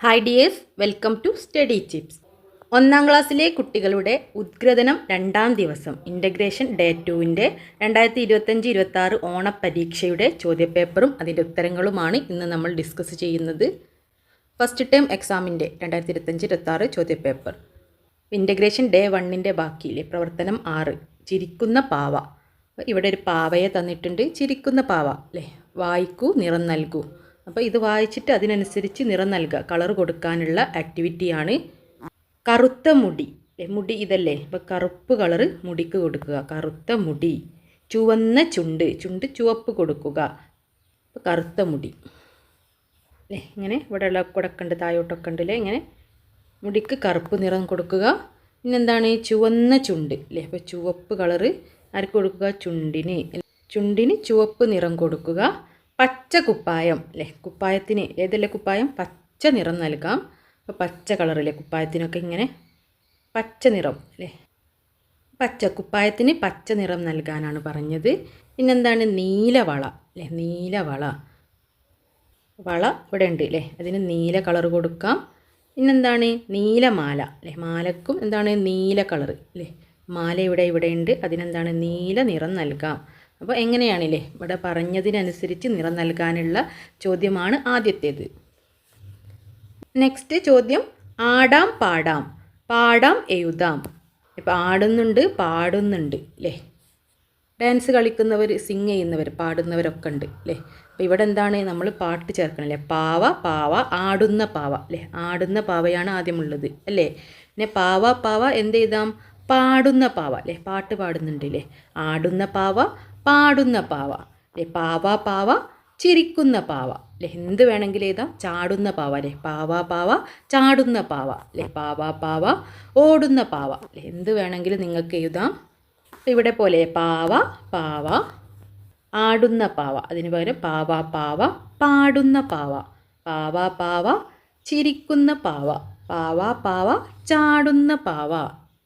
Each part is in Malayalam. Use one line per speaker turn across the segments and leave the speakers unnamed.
Hi dears, welcome to Study Chips. ഒന്നാം ക്ലാസ്സിലെ കുട്ടികളുടെ ഉദ്ഗ്രഥനം 2-ാം ദിവസം ഇൻ്റഗ്രേഷൻ ഡേ 2-ൻ്റെ 2025-26 ഓണപ്പരീക്ഷയുടെ ചോദ്യപേപ്പറും അതിൻ്റെ ഉത്തരങ്ങളുമാണ് ഇന്ന് നമ്മൾ ഡിസ്കസ് ചെയ്യുന്നത്. ഫസ്റ്റ് ടേം എക്സാമിൻ്റെ 2025-26 ചോദ്യപേപ്പർ. ഇൻ്റഗ്രേഷൻ ഡേ 1-ൻ്റെ ബാക്കിയില്ലേ, പ്രവർത്തനം 6, ചിരിക്കുന്ന പാവ. ഇവിടെ ഒരു പാവയെ തന്നിട്ടുണ്ട്, ചിരിക്കുന്ന പാവ അല്ലേ. വായിക്കൂ, നിറം നൽകൂ. അപ്പോൾ ഇത് വായിച്ചിട്ട് അതിനനുസരിച്ച് നിറം നൽകുക, കളർ കൊടുക്കാനുള്ള ആക്ടിവിറ്റിയാണ്. കറുത്ത മുടി, മുടി ഇതല്ലേ, അപ്പോൾ കറുപ്പ് കളറ് മുടിക്ക് കൊടുക്കുക, കറുത്ത മുടി. ചുവന്ന ചുണ്ട്, ചുണ്ട് ചുവപ്പ് കൊടുക്കുക, അപ്പോൾ കറുത്ത മുടി അല്ലേ. ഇങ്ങനെ ഇവിടെ കൊടുക്കണ്ട്, താഴോട്ടൊക്കെ ഉണ്ടല്ലേ, ഇങ്ങനെ മുടിക്ക് കറുപ്പ് നിറം കൊടുക്കുക. പിന്നെന്താണ്, ചുവന്ന ചുണ്ട് അല്ലേ, അപ്പോൾ ചുവപ്പ് കളറ് ആർക്ക് കൊടുക്കുക, ചുണ്ടിന്. ചുണ്ടിന് ചുവപ്പ് നിറം കൊടുക്കുക. പച്ച കുപ്പായം അല്ലേ, കുപ്പായത്തിന് ഏതല്ലേ കുപ്പായം, പച്ച നിറം നൽകാം. അപ്പോൾ പച്ച കളറില്ലേ കുപ്പായത്തിനൊക്കെ, ഇങ്ങനെ പച്ച നിറം അല്ലേ, പച്ച കുപ്പായത്തിന് പച്ച നിറം നൽകാനാണ് പറഞ്ഞത്. പിന്നെന്താണ്, നീലവള അല്ലേ, നീലവള. വള ഇവിടെ ഉണ്ട് അല്ലേ, അതിന് നീല കളർ കൊടുക്കാം. പിന്നെന്താണ്, നീലമാല അല്ലേ, മാലക്കും എന്താണ് നീല കളർ അല്ലേ, മാല ഇവിടെ ഉണ്ട്, അതിനെന്താണ് നീല നിറം നൽകാം. അപ്പോൾ എങ്ങനെയാണില്ലേ, ഇവിടെ പറഞ്ഞതിനനുസരിച്ച് നിറം നൽകാനുള്ള ചോദ്യമാണ് ആദ്യത്തേത്. നെക്സ്റ്റ് ചോദ്യം, ആടാം പാടാം, പാടാം എഴുതാം. ഇപ്പോൾ ആടുന്നുണ്ട്, പാടുന്നുണ്ട് അല്ലേ, ഡാൻസ് കളിക്കുന്നവർ, സിങ് ചെയ്യുന്നവർ, പാടുന്നവരൊക്കെ ഉണ്ട് അല്ലേ. അപ്പോൾ ഇവിടെ എന്താണ്, നമ്മൾ പാട്ട് ചേർക്കണല്ലേ, പാവ പാവ, ആടുന്ന പാവ അല്ലേ, ആടുന്ന പാവയാണ് ആദ്യമുള്ളത് അല്ലേ. പിന്നെ പാവ പാവ എന്ത് എഴുതാം, പാടുന്ന പാവ അല്ലേ, പാട്ട് പാടുന്നുണ്ട് അല്ലേ. ആടുന്ന പാവ, പാടുന്ന പാവ അല്ലേ. പാവ പാവ, ചിരിക്കുന്ന പാവ അല്ലേ, എന്ത് വേണമെങ്കിലും എഴുതാം. ചാടുന്ന പാവ അല്ലേ, പാവ പാവ, ചാടുന്ന പാവ അല്ലേ. പാവ പാവ, ഓടുന്ന പാവ അല്ലേ, എന്ത് വേണമെങ്കിലും നിങ്ങൾക്ക് എഴുതാം. ഇവിടെ പോലെ പാവ പാവ, ആടുന്ന പാവ, അതിന് പകരം പാവ പാവ, പാടുന്ന പാവ. പാവ പാവ, ചിരിക്കുന്ന പാവ. പാവ പാവ, ചാടുന്ന പാവ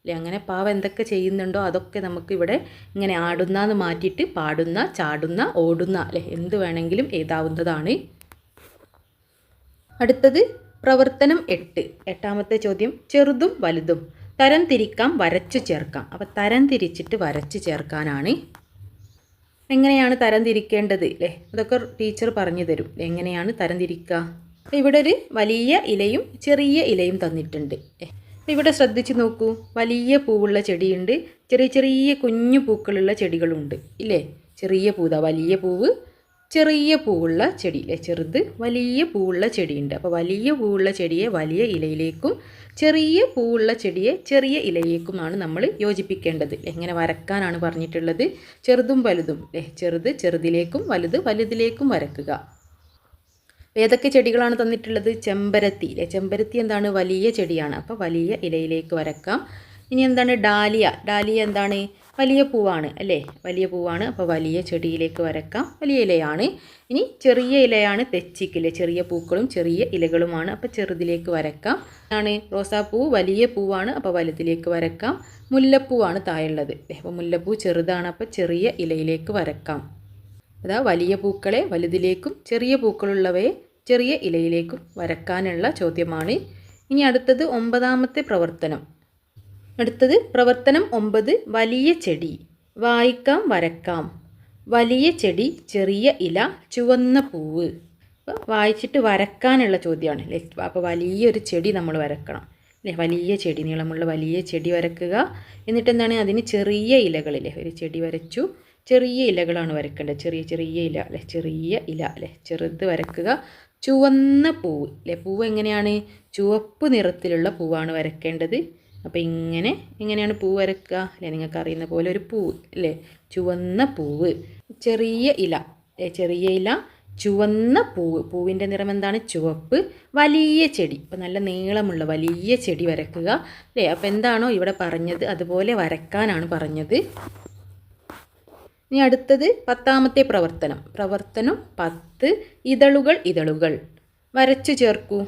അല്ലേ. അങ്ങനെ പാവ എന്തൊക്കെ ചെയ്യുന്നുണ്ടോ അതൊക്കെ നമുക്ക് ഇവിടെ ഇങ്ങനെ ആടുന്ന എന്ന് മാറ്റിയിട്ട് പാടുന്ന, ചാടുന്ന, ഓടുന്ന അല്ലേ, എന്ത് വേണമെങ്കിലും എഴുതാവുന്നതാണ്. അടുത്തത് പ്രവർത്തനം 8, 8-ാമത്തെ ചോദ്യം, ചെറുതും വലുതും തരം തിരിക്കാം, വരച്ചു ചേർക്കാം. അപ്പോൾ തരം തിരിച്ചിട്ട് വരച്ചു ചേർക്കാനാണ്. എങ്ങനെയാണ് തരം തിരിക്കേണ്ടത് അല്ലേ, അതൊക്കെ ടീച്ചർ പറഞ്ഞു തരും. എങ്ങനെയാണ് തരം തിരിക്കുക. ഇവിടെ ഒരു വലിയ ഇലയും ചെറിയ ഇലയും തന്നിട്ടുണ്ട്. ഇവിടെ ശ്രദ്ധിച്ച് നോക്കൂ, വലിയ പൂവുള്ള ചെടിയുണ്ട്, ചെറിയ ചെറിയ കുഞ്ഞു പൂക്കളുള്ള ചെടികളുണ്ട് ഇല്ലേ. ചെറിയ പൂത, വലിയ പൂവ്, ചെറിയ പൂവുള്ള ചെടി അല്ലേ, ചെറുത് വലിയ പൂവുള്ള ചെടിയുണ്ട്. അപ്പോൾ വലിയ പൂവുള്ള ചെടിയെ വലിയ ഇലയിലേക്കും ചെറിയ പൂവുള്ള ചെടിയെ ചെറിയ ഇലയിലേക്കുമാണ് നമ്മൾ യോജിപ്പിക്കേണ്ടത്. എങ്ങനെ വരക്കാനാണ് പറഞ്ഞിട്ടുള്ളത്, ചെറുതും വലുതും അല്ലേ, ചെറുത് ചെറുതിലേക്കും വലുത് വലുതിലേക്കും വരക്കുക. ഏതൊക്കെ ചെടികളാണ് തന്നിട്ടുള്ളത്, ചെമ്പരത്തി അല്ലേ, ചെമ്പരത്തി എന്താണ് വലിയ ചെടിയാണ്, അപ്പോൾ വലിയ ഇലയിലേക്ക് വരക്കാം. ഇനി എന്താണ്, ഡാലിയ, ഡാലിയ എന്താണ് വലിയ പൂവാണ് അല്ലേ, വലിയ പൂവാണ്, അപ്പോൾ വലിയ ചെടിയിലേക്ക് വരക്കാം, വലിയ ഇലയാണ്. ഇനി ചെറിയ ഇലയാണ് തെച്ചിക്കില്ലേ, ചെറിയ പൂക്കളും ചെറിയ ഇലകളുമാണ്, അപ്പോൾ ചെറുതിലേക്ക് വരക്കാം. ആണ് റോസാപ്പൂ, വലിയ പൂവാണ്, അപ്പോൾ വലുതിലേക്ക് വരക്കാം. മുല്ലപ്പൂവാണ് താഴെയുള്ളത് അല്ലേ, അപ്പോൾ മുല്ലപ്പൂ ചെറുതാണ്, അപ്പോൾ ചെറിയ ഇലയിലേക്ക് വരക്കാം. അതാ വലിയ പൂക്കളെ വലുതിലേക്കും ചെറിയ പൂക്കളുള്ളവയെ ചെറിയ ഇലയിലേക്കും വരക്കാനുള്ള ചോദ്യമാണ്. ഇനി അടുത്തത് 9-ാമത്തെ പ്രവർത്തനം. അടുത്തത് പ്രവർത്തനം 9, വലിയ ചെടി. വായിക്കാം, വരക്കാം. വലിയ ചെടി, ചെറിയ ഇല, ചുവന്ന പൂവ്. അപ്പോൾ വായിച്ചിട്ട് വരക്കാനുള്ള ചോദ്യമാണ് അല്ലേ. അപ്പോൾ വലിയൊരു ചെടി നമ്മൾ വരക്കണം അല്ലേ, വലിയ ചെടി, നീളമുള്ള വലിയ ചെടി വരക്കുക. എന്നിട്ട് എന്താണ്, അതിന് ചെറിയ ഇലകളില്ലേ, ഒരു ചെടി വരച്ചു, ചെറിയ ഇലകളാണ് വരക്കേണ്ടത്, ചെറിയ ചെറിയ ഇല അല്ലേ, ചെറിയ ഇല അല്ലേ, ചെറുത് വരക്കുക. ചുവന്ന പൂവ് അല്ലേ, പൂവ് എങ്ങനെയാണ്, ചുവപ്പ് നിറത്തിലുള്ള പൂവാണ് വരക്കേണ്ടത്. അപ്പോൾ എങ്ങനെയാണ് പൂവ് വരക്കുക അല്ലേ, നിങ്ങൾക്ക് അറിയുന്ന പോലെ ഒരു പൂവ് അല്ലേ, ചുവന്ന പൂവ്. ചെറിയ ഇല അല്ലേ, ചെറിയ ഇല, ചുവന്ന പൂവ്, പൂവിൻ്റെ നിറം എന്താണ്, ചുവപ്പ്. വലിയ ചെടി, അപ്പോൾ നല്ല നീളമുള്ള വലിയ ചെടി വരക്കുക അല്ലേ. അപ്പോൾ എന്താണോ ഇവിടെ പറഞ്ഞത് അതുപോലെ വരക്കാനാണ് പറഞ്ഞത്. ഇനി അടുത്തത് 10-ാമത്തെ പ്രവർത്തനം. പ്രവർത്തനം 10, ഇതളുകൾ, ഇതളുകൾ വരച്ചു ചേർക്കൂ.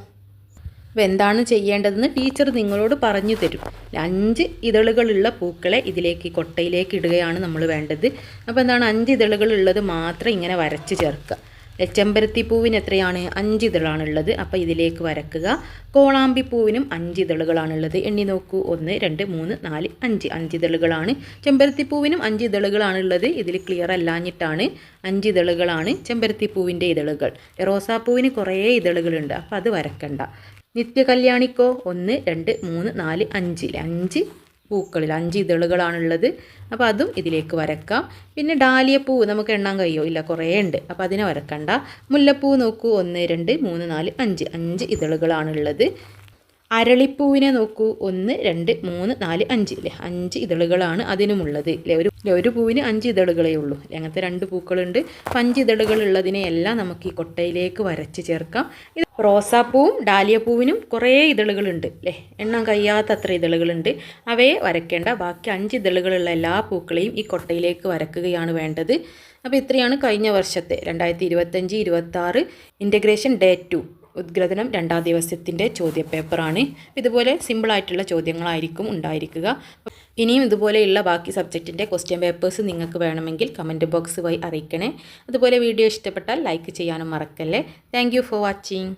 അപ്പോൾ എന്താണ് ചെയ്യേണ്ടതെന്ന് ടീച്ചർ നിങ്ങളോട് പറഞ്ഞു തരും. 5 ഇതളുകളുള്ള പൂക്കളെ ഇതിലേക്ക് കൊട്ടയിലേക്ക് ഇടുകയാണ് നമ്മൾ വേണ്ടത്. അപ്പോൾ എന്താണ്, 5 ഇതളുകളുള്ളത് മാത്രം ഇങ്ങനെ വരച്ച് ചേർക്കുക. ചെമ്പരത്തി പൂവിന് എത്രയാണ് 5 ഇതളാണുള്ളത്. അപ്പോൾ ഇതിലേക്ക് വരക്കുക. കോളാമ്പി പൂവിനും 5 ഇതളുകളാണുള്ളത്. എണ്ണി നോക്കൂ, 1 2 3 4 5 ഇതളുകളാണ്. ചെമ്പരത്തി പൂവിനും 5 ഇതളുകളാണുള്ളത്. ഇതിൽ ക്ലിയർ അല്ലാഞ്ഞിട്ടാണ് 5 ഇതളുകളാണ് ചെമ്പരത്തി പൂവിൻ്റെ ഇതളുകൾ. റോസാപ്പൂവിന് കുറേ ഇതളുകളുണ്ട്, അപ്പോൾ അത് വരക്കണ്ട. നിത്യകല്യാണിക്കോ 1 2 3 4 5 പൂക്കളിൽ 5 ഇതളുകളാണുള്ളത്. അപ്പോൾ അതും ഇതിലേക്ക് വരക്കാം. പിന്നെ ഡാലിയപ്പൂ നമുക്ക് എണ്ണാൻ കഴിയോ? ഇല്ല, കുറേ ഉണ്ട്, അപ്പോൾ അതിനെ വരക്കണ്ട. മുല്ലപ്പൂ നോക്കൂ, 1 2 3 4 5 ഇതളുകളാണുള്ളത്. അരളിപ്പൂവിനെ നോക്കൂ, 1 2 3 4 5 അല്ലേ, 5 ഇതളുകളാണ് അതിനുമുള്ളത് അല്ലേ. ഒരു പൂവിന് 5 ഇതളുകളേ ഉള്ളൂ. അങ്ങനത്തെ 2 പൂക്കളുണ്ട്. 5 ഇതളുകളുള്ളതിനെയെല്ലാം നമുക്ക് ഈ കൊട്ടയിലേക്ക് വരച്ച് ചേർക്കാം. ഇത് റോസാപ്പൂവും ഡാലിയപ്പൂവിനും കുറേ ഇതളുകളുണ്ട് അല്ലേ, എണ്ണാൻ കഴിയാത്ത അത്ര ഇതളുകളുണ്ട്. അവയെ വരയ്ക്കേണ്ട. ബാക്കി 5 ഇതളുകളുള്ള എല്ലാ പൂക്കളെയും ഈ കൊട്ടയിലേക്ക് വരക്കുകയാണ് വേണ്ടത്. അപ്പോൾ ഇത്രയാണ് കഴിഞ്ഞ വർഷത്തെ 2025-26 ഇൻ്റഗ്രേഷൻ ഡേ 2 ഉദ്ഗ്രഥനം 2ാം ദിവസത്തിൻ്റെ ചോദ്യപേപ്പറാണ്. ഇതുപോലെ സിമ്പിളായിട്ടുള്ള ചോദ്യങ്ങളായിരിക്കും ഉണ്ടായിരിക്കുക. ഇനിയും ഇതുപോലെയുള്ള ബാക്കി സബ്ജക്റ്റിൻ്റെ ക്വസ്റ്റ്യൻ പേപ്പേഴ്സ് നിങ്ങൾക്ക് വേണമെങ്കിൽ കമൻറ്റ് ബോക്സ് വഴി അറിയിക്കണേ. അതുപോലെ വീഡിയോ ഇഷ്ടപ്പെട്ടാൽ ലൈക്ക് ചെയ്യാനും മറക്കല്ലേ. Thank you for watching.